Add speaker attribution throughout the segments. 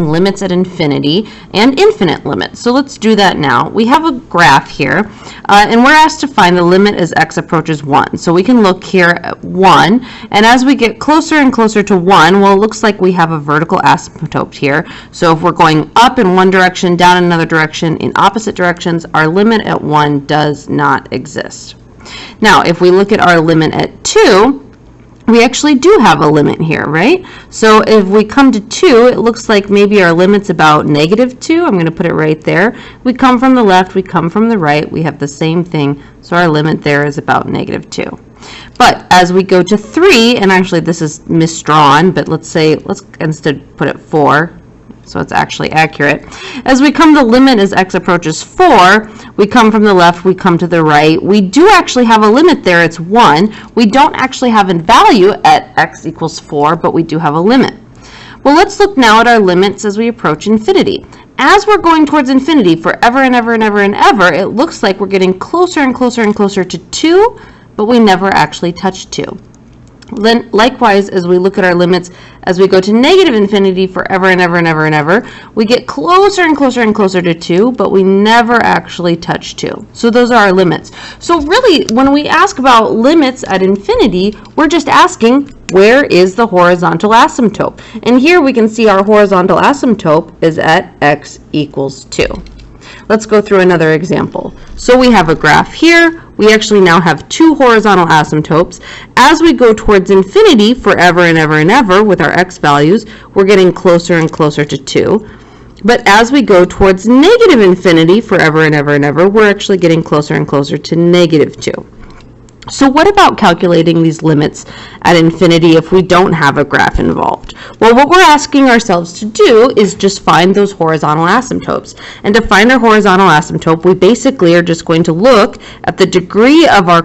Speaker 1: limits at infinity and infinite limits. So let's do that now. We have a graph here, and we're asked to find the limit as x approaches 1. So we can look here at 1, and as we get closer and closer to 1, well, it looks like we have a vertical asymptote here. So if we're going up in one direction, down in another direction, in opposite directions, our limit at 1 does not exist. Now, if we look at our limit at 2, we actually do have a limit here, right? So if we come to 2, it looks like maybe our limit's about -2. I'm going to put it right there. We come from the left, we come from the right, we have the same thing. So our limit there is about -2. But as we go to 3, and actually this is misdrawn, but let's instead put it 4. So it's actually accurate. As we come to the limit as x approaches 4, we come from the left, we come to the right. We do actually have a limit there, it's 1. We don't actually have a value at x equals 4, but we do have a limit. Well, let's look now at our limits as we approach infinity. As we're going towards infinity forever and ever and ever and ever, it looks like we're getting closer and closer and closer to 2, but we never actually touch 2. Then likewise, as we look at our limits as we go to negative infinity forever and ever and ever and ever, we get closer and closer and closer to 2, but we never actually touch 2. So those are our limits. So really, when we ask about limits at infinity, we're just asking, where is the horizontal asymptote? And here we can see our horizontal asymptote is at x equals 2. Let's go through another example. So we have a graph here. We actually now have 2 horizontal asymptotes. As we go towards infinity forever and ever and ever with our x values, we're getting closer and closer to 2. But as we go towards negative infinity forever and ever and ever, we're actually getting closer and closer to -2. So what about calculating these limits at infinity if we don't have a graph involved? Well, what we're asking ourselves to do is just find those horizontal asymptotes. And to find our horizontal asymptote, we basically are just going to look at the degree of our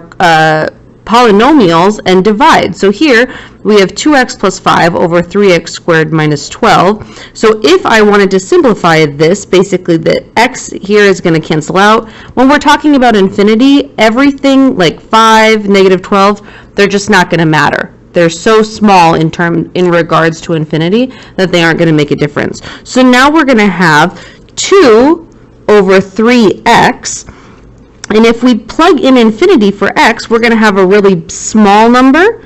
Speaker 1: polynomials and divide. So here we have 2x plus 5 over 3x squared minus 12. So if I wanted to simplify this, basically the x here is going to cancel out. When we're talking about infinity, everything like 5, -12, they're just not going to matter. They're so small in regards to infinity that they aren't going to make a difference. So now we're going to have 2 over 3x. And if we plug in infinity for x, we're going to have a really small number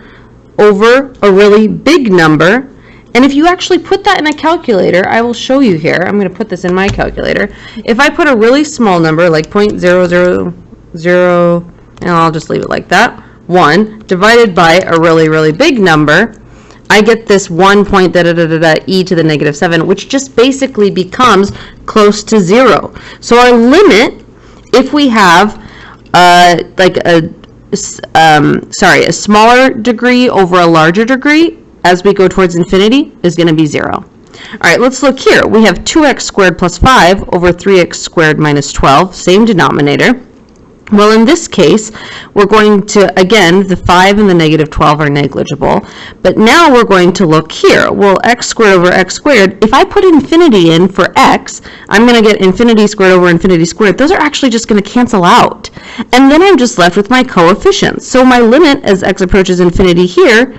Speaker 1: over a really big number. And if you actually put that in a calculator, I will show you here. I'm going to put this in my calculator. If I put a really small number, like 0.000, and I'll just leave it like that, 1, divided by a really, really big number, I get this 1.e to the -7, which just basically becomes close to 0. So our limit, if we have a smaller degree over a larger degree as we go towards infinity, is going to be 0. All right, let's look here. We have 2x squared plus 5 over 3x squared minus 12, same denominator. Well, in this case, we're going to, again, the 5 and the -12 are negligible. But now we're going to look here. Well, x squared over x squared, if I put infinity in for x, I'm going to get infinity squared over infinity squared. Those are actually just going to cancel out. And then I'm just left with my coefficients. So my limit as x approaches infinity here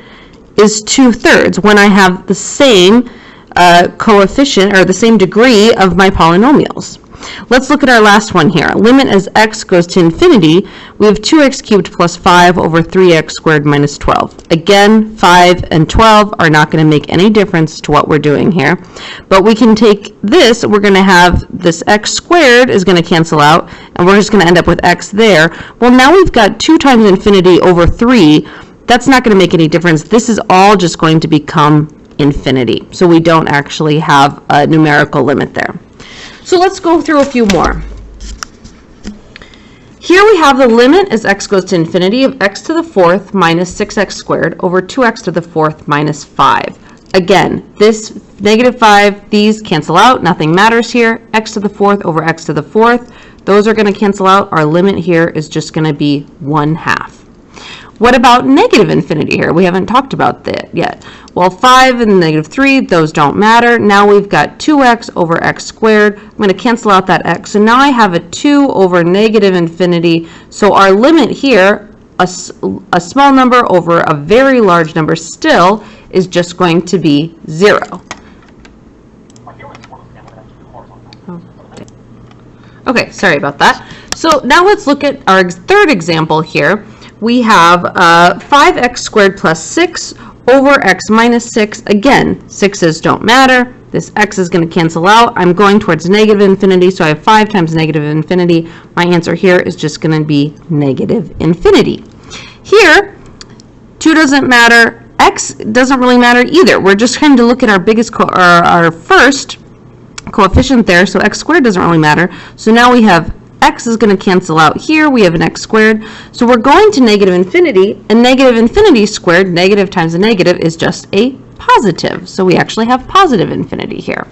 Speaker 1: is 2/3 when I have the same coefficient or the same degree of my polynomials. Let's look at our last one here. Limit as x goes to infinity, we have 2x cubed plus 5 over 3x squared minus 12. Again, 5 and 12 are not going to make any difference to what we're doing here. But we can take this, we're going to have this x squared is going to cancel out, and we're just going to end up with x there. Well, now we've got 2 times infinity over 3. That's not going to make any difference. This is all just going to become infinity. So we don't actually have a numerical limit there. So let's go through a few more. Here we have the limit as x goes to infinity of x to the 4th minus 6x squared over 2x to the 4th minus 5. Again, this -5, these cancel out, nothing matters here. X to the 4th over x to the 4th, those are going to cancel out. Our limit here is just going to be 1/2. What about negative infinity here? We haven't talked about that yet. Well, 5 and -3, those don't matter. Now we've got 2x over x squared. I'm going to cancel out that x. So now I have a 2 over negative infinity. So our limit here, a small number over a very large number still, is just going to be 0. Okay, sorry about that. So now let's look at our third example here. We have 5x squared plus 6 over x minus 6. Again, 6's don't matter. This x is going to cancel out. I'm going towards negative infinity, so I have 5 times negative infinity. My answer here is just going to be negative infinity. Here, 2 doesn't matter. X doesn't really matter either. We're just trying to look at our biggest, our first coefficient there, so x squared doesn't really matter. So now we have x is going to cancel out here. We have an x squared. So we're going to negative infinity, and negative infinity squared, negative times a negative, is just a positive. So we actually have positive infinity here.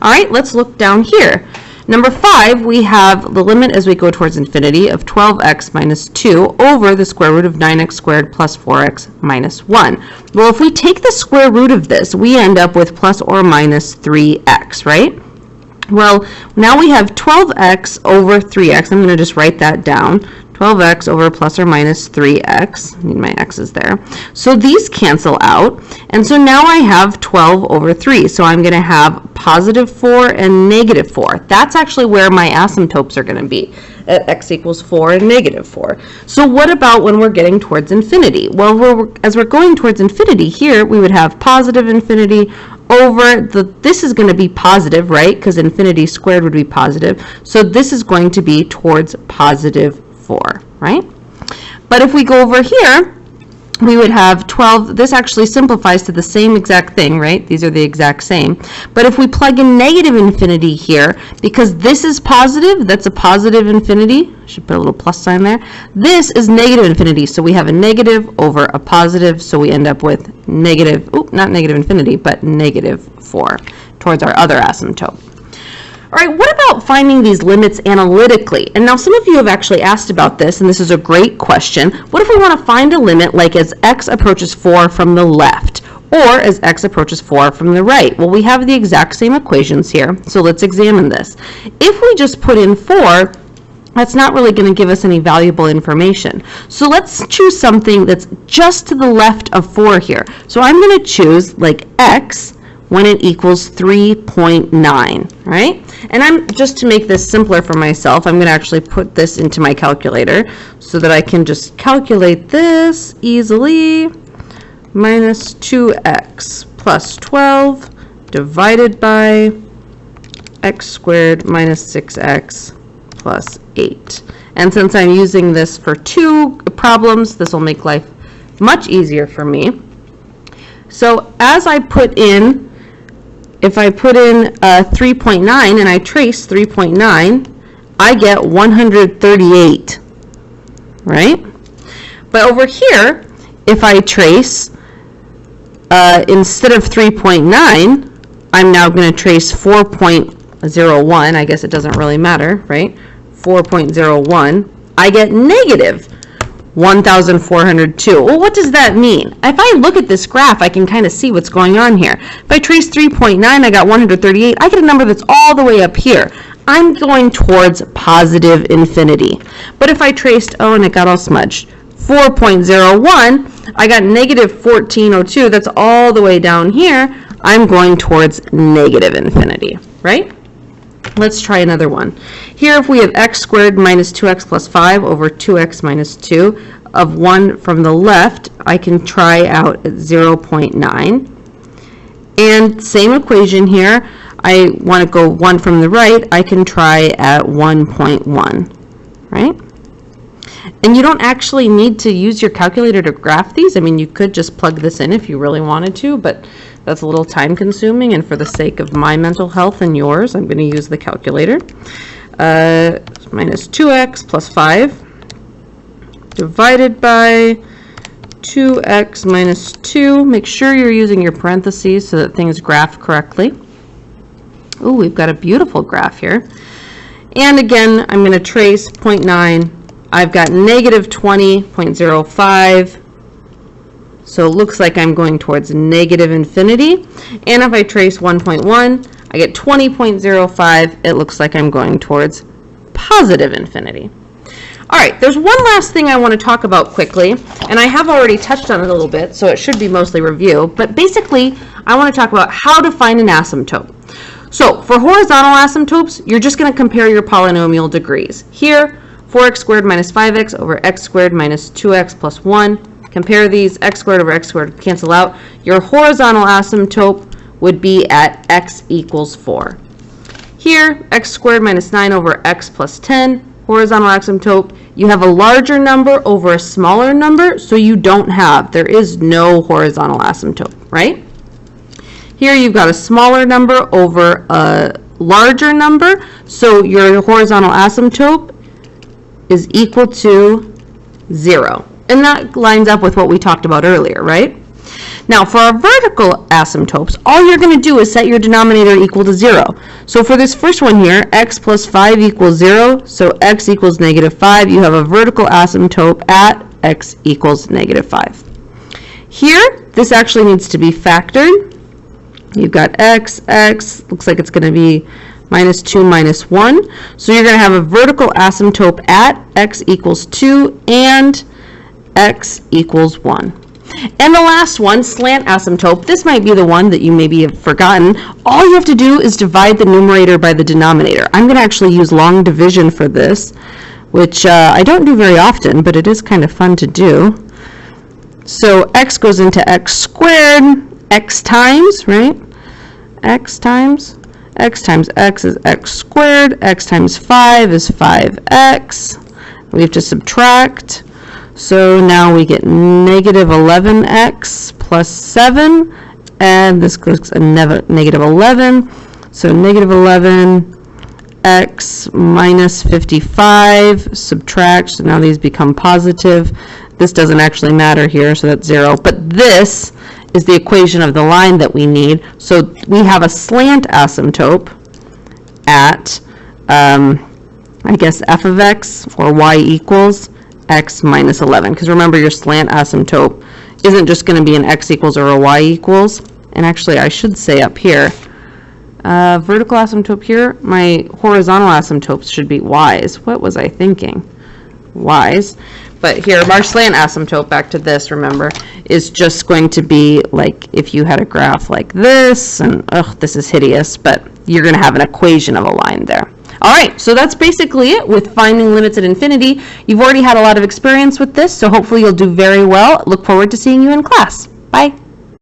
Speaker 1: All right, let's look down here. Number 5, we have the limit as we go towards infinity of 12x minus 2 over the square root of 9x squared plus 4x minus 1. Well, if we take the square root of this, we end up with plus or minus 3x, right? Well, now we have 12x over 3x. I'm going to just write that down. 12x over plus or minus 3x. I need my x's there. So these cancel out. And so now I have 12 over 3. So I'm going to have positive 4 and negative 4. That's actually where my asymptotes are going to be, at x equals 4 and negative 4. So what about when we're getting towards infinity? Well, as we're going towards infinity here, we would have positive infinity over this is going to be positive, right? Because infinity squared would be positive. So this is going to be towards positive 4, right? But if we go over here, we would have 12. This actually simplifies to the same exact thing, right? These are the exact same. But if we plug in negative infinity here, because this is positive, that's a positive infinity. I should put a little plus sign there. This is negative infinity, so we have a negative over a positive, so we end up with negative, not negative infinity, but negative 4 towards our other asymptote. All right, what about finding these limits analytically? And now some of you have actually asked about this, and this is a great question. What if we want to find a limit like as x approaches 4 from the left, or as x approaches 4 from the right? Well, we have the exact same equations here, so let's examine this. If we just put in 4, that's not really going to give us any valuable information. So let's choose something that's just to the left of 4 here. So I'm going to choose like x when it equals 3.9, right? And I'm just to make this simpler for myself, I'm going to actually put this into my calculator so that I can just calculate this easily. Minus 2x plus 12 divided by x squared minus 6x plus 8. And since I'm using this for 2 problems, this will make life much easier for me. So as I put in, if I put in 3.9 and I trace 3.9, I get 138, right? But over here, if I trace, instead of 3.9, I'm now going to trace 4.01. I guess it doesn't really matter, right? 4.01. I get negative 1,402. Well, what does that mean? If I look at this graph, I can kind of see what's going on here. If I trace 3.9, I got 138. I get a number that's all the way up here. I'm going towards positive infinity. But if I traced, and it got all smudged, 4.01, I got negative 1402. That's all the way down here. I'm going towards negative infinity, right? Let's try another one. Here, if we have x squared minus 2x plus 5 over 2x minus 2 of 1 from the left, I can try out at 0.9. And same equation here. I want to go 1 from the right. I can try at 1.1, right? And you don't actually need to use your calculator to graph these. I mean, you could just plug this in if you really wanted to, but that's a little time consuming, and for the sake of my mental health and yours, I'm going to use the calculator. Minus 2x plus 5 divided by 2x minus 2. Make sure you're using your parentheses so that things graph correctly. Oh, we've got a beautiful graph here. And again, I'm going to trace 0.9. I've got negative 20.05. So it looks like I'm going towards negative infinity. And if I trace 1.1, I get 20.05. It looks like I'm going towards positive infinity. All right, there's one last thing I want to talk about quickly, and I have already touched on it a little bit, so it should be mostly review. But basically, I want to talk about how to find an asymptote. So for horizontal asymptotes, you're just going to compare your polynomial degrees. Here, 4x squared minus 5x over x squared minus 2x plus 1. Compare these, x squared over x squared cancel out. Your horizontal asymptote would be at x equals 4. Here, x squared minus 9 over x plus 10, horizontal asymptote, you have a larger number over a smaller number, so there is no horizontal asymptote, right? Here you've got a smaller number over a larger number, so your horizontal asymptote is equal to 0. And that lines up with what we talked about earlier, right? Now, for our vertical asymptotes, all you're going to do is set your denominator equal to 0. So for this first one here, x plus 5 equals 0, so x equals negative 5. You have a vertical asymptote at x equals negative 5. Here, this actually needs to be factored. You've got x, looks like it's going to be minus 2 minus 1. So you're going to have a vertical asymptote at x equals 2 and x equals 1. And the last one, slant asymptote, this might be the one that you maybe have forgotten. All you have to do is divide the numerator by the denominator. I'm going to actually use long division for this, which I don't do very often, but it is kind of fun to do. So x goes into x squared, x times, right? X times x is x squared, x times 5 is 5x. We have to subtract. So now we get negative 11x plus 7, and this goes a negative 11. So negative 11x minus 55, subtract, so now these become positive. This doesn't actually matter here, so that's 0. But this is the equation of the line that we need. So we have a slant asymptote at, I guess, f of x, or y equals x minus 11. Because remember, your slant asymptote isn't just going to be an x equals or a y equals. And actually, I should say up here, vertical asymptote here, my horizontal asymptotes should be y's. What was I thinking? Y's. But here, our slant asymptote, back to this, remember, is just going to be like if you had a graph like this, and this is hideous, but you're going to have an equation of a line there. All right, so that's basically it with finding limits at infinity. You've already had a lot of experience with this, so hopefully you'll do very well. Look forward to seeing you in class. Bye.